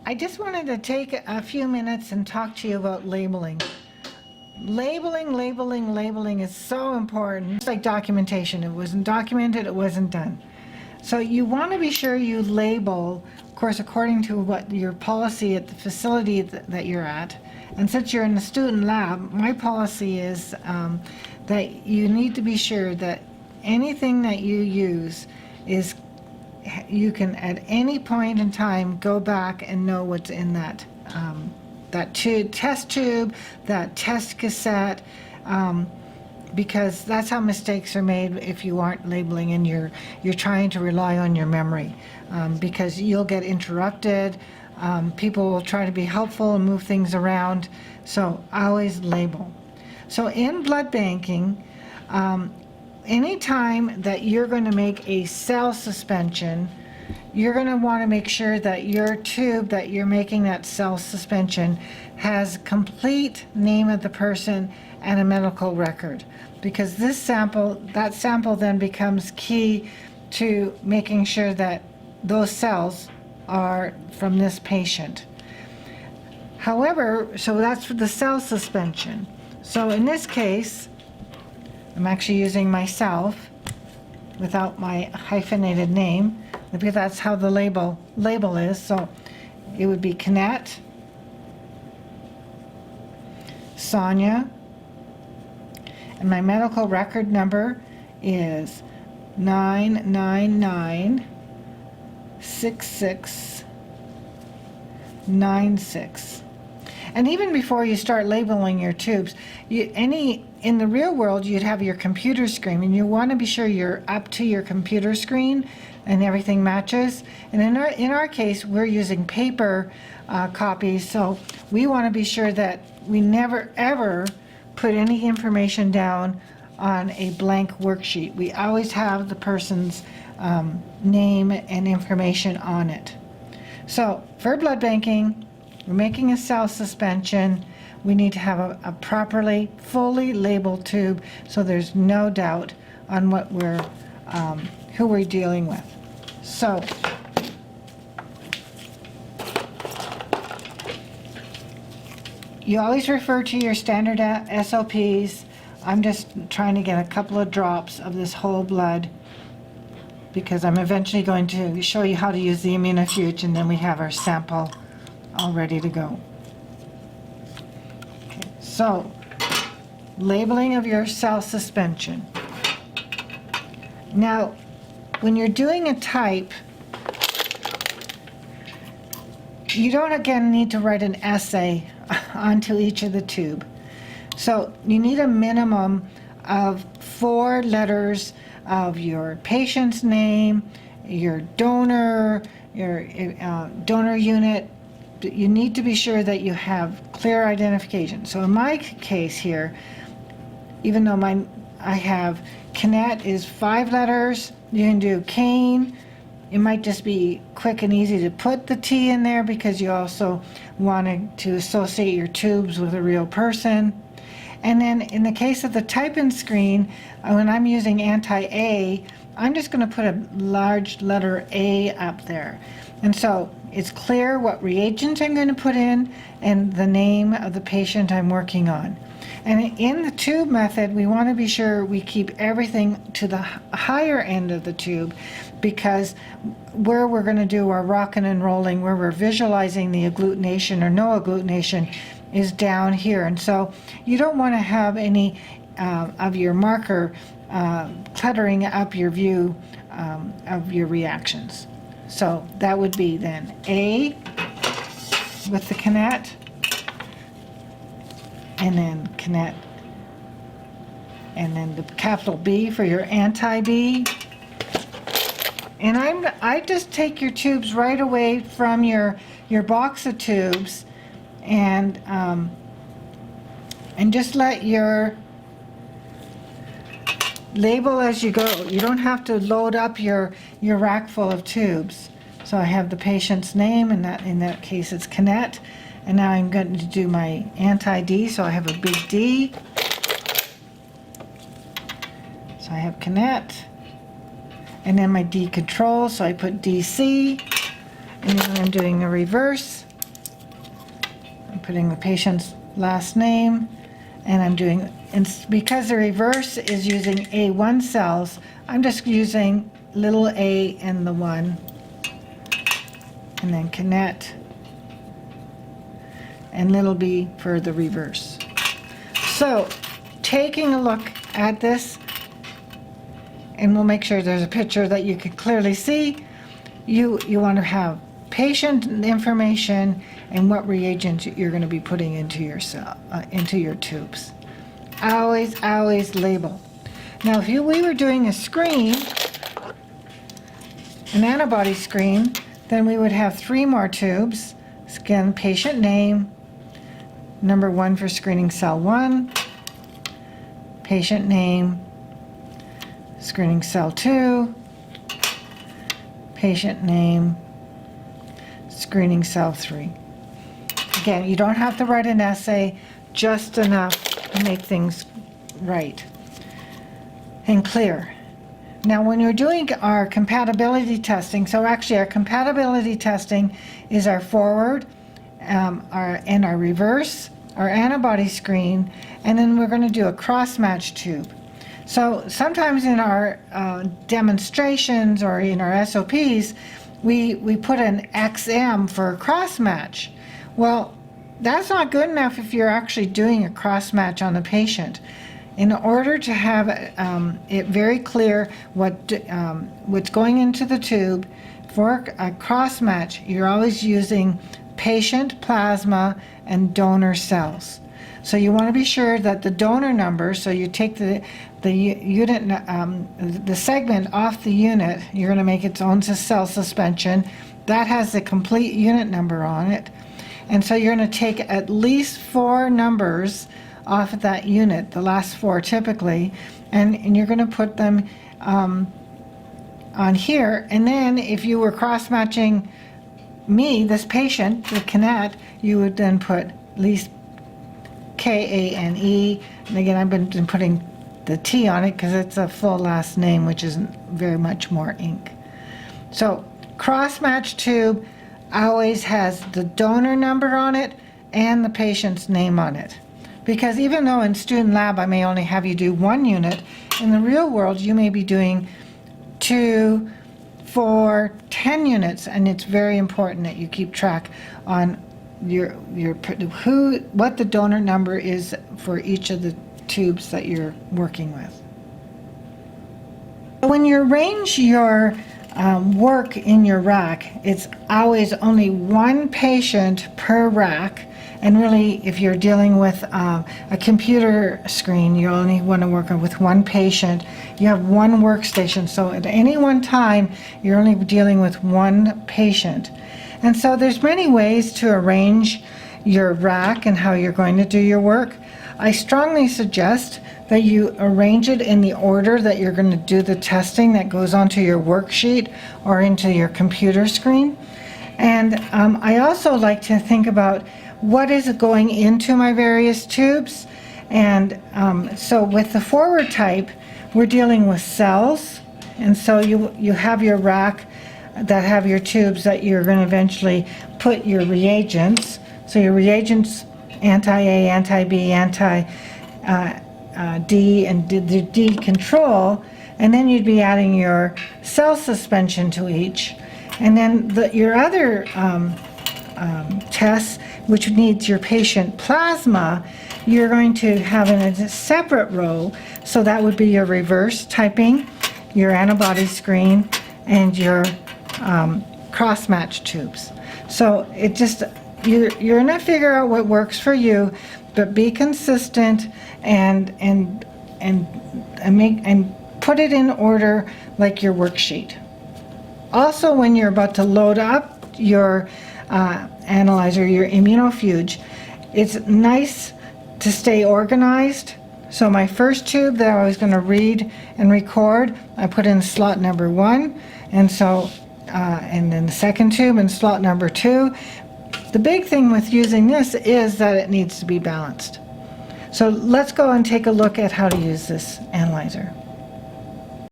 I just wanted to take a few minutes and talk to you about labeling. Labeling is so important. It's like documentation. It wasn't documented, it wasn't done. So you want to be sure you label, of course, according to what your policy at the facility that you're at. And since you're in the student lab, my policy is that you need to be sure that anything that you use is, you can at any point in time go back and know what's in that test tube, that test cassette, because that's how mistakes are made if you aren't labeling and you're trying to rely on your memory, because you'll get interrupted. People will try to be helpful and move things around, so always label. So in blood banking, anytime that you're going to make a cell suspension, you're going to want to make sure that your tube that you're making that cell suspension has complete name of the person and a medical record, because that sample then becomes key to making sure that those cells are from this patient. However, so that's for the cell suspension. So in this case, I'm actually using myself without my hyphenated name, because that's how the label is. So it would be Canette, Sonja, and my medical record number is 9996696. And even before you start labeling your tubes, in the real world, you'd have your computer screen, and you want to be sure you're up to your computer screen and everything matches. And in our case, we're using paper copies, so we want to be sure that we never ever put any information down on a blank worksheet. We always have the person's name and information on it. So for blood banking, we're making a cell suspension. We need to have a properly, fully labeled tube, so there's no doubt on what who we're dealing with. So you always refer to your standard SOPs. I'm just trying to get a couple of drops of this whole blood, because I'm eventually going to show you how to use the immunofuge, and then we have our sample all ready to go. Okay, so labeling of your cell suspension. Now, when you're doing a type, you don't again need to write an essay onto each of the tube. So you need a minimum of 4 letters of your patient's name, your donor, your donor unit. You need to be sure that you have clear identification. So in my case here, even though I have Canette is 5 letters, you can do Kane. It might just be quick and easy to put the T in there, because you also wanted to associate your tubes with a real person. And then in the case of the type-in screen, when I'm using anti-A, I'm just going to put a large letter A up there. And so it's clear what reagent I'm going to put in and the name of the patient I'm working on. And in the tube method, we want to be sure we keep everything to the higher end of the tube, because where we're going to do our rocking and rolling, where we're visualizing the agglutination or no agglutination, is down here. And so you don't want to have any of your marker cluttering up your view of your reactions. So that would be then A with the Canette, and then Canette, and then the capital B for your anti-B. And I just take your tubes right away from your box of tubes, and just let your label as you go. You don't have to load up your rack full of tubes. So I have the patient's name, and in that case it's Canette. And now I'm going to do my anti-D, so I have a big D. So I have Canette. And then my D control, so I put DC. And then I'm doing the reverse. I'm putting the patient's last name, and I'm doing, and because the reverse is using A1 cells, I'm just using little a and the 1, and then connect, and little b for the reverse. So taking a look at this, and we'll make sure there's a picture that you can clearly see. You want to have patient information and what reagents you're going to be putting into your into your tubes. Always label. Now, if we were doing a screen, an antibody screen, then we would have 3 more tubes. Again, patient name, number 1 for screening cell 1, patient name, screening cell 2, patient name, screening cell 3. Again, you don't have to write an essay, just enough to make things right and clear. Now, when you're doing our compatibility testing, so actually our compatibility testing is our forward, our reverse, our antibody screen, and then we're going to do a cross-match tube. So sometimes in our demonstrations or in our SOPs, we put an XM for a cross-match. Well, that's not good enough if you're actually doing a cross-match on the patient. In order to have it very clear what's going into the tube, for a cross-match, you're always using patient plasma and donor cells. So you want to be sure that the donor number, so you take the unit, the segment off the unit, you're going to make its own cell suspension. That has the complete unit number on it. And so you're going to take at least 4 numbers off of that unit, the last 4 typically, and you're going to put them on here. And then if you were cross-matching me, this patient, the Canet, you would then put at least Kane. And again, I've been putting the T on it because it's a full last name, which isn't very much more ink. So cross-match tube always has the donor number on it and the patient's name on it. Because even though in student lab I may only have you do 1 unit, in the real world you may be doing 2, 4, 10 units, and it's very important that you keep track on what the donor number is for each of the tubes that you're working with. When you arrange your work in your rack, it's always only 1 patient per rack. And really, if you're dealing with a computer screen, you only want to work with 1 patient. You have 1 workstation, so at any one time, you're only dealing with 1 patient. And so there's many ways to arrange your rack and how you're going to do your work. I strongly suggest that you arrange it in the order that you're going to do the testing that goes onto your worksheet or into your computer screen. And I also like to think about what is going into my various tubes. And so with the forward type, we're dealing with cells. And so you have your rack that have your tubes that you're going to eventually put your reagents. So your reagents, anti-A, anti-B, anti-D, and the D control. And then you'd be adding your cell suspension to each. And then your other tests, which needs your patient plasma, you're going to have in a separate row. So that would be your reverse typing, your antibody screen, and your cross-match tubes. So it just, you're going to figure out what works for you, but be consistent and put it in order like your worksheet. Also, when you're about to load up your analyzer, your immunofuge, it's nice to stay organized. So my first tube that I was going to read and record, I put in slot number 1, and so and then the second tube in slot number 2. The big thing with using this is that it needs to be balanced. So let's go and take a look at how to use this analyzer.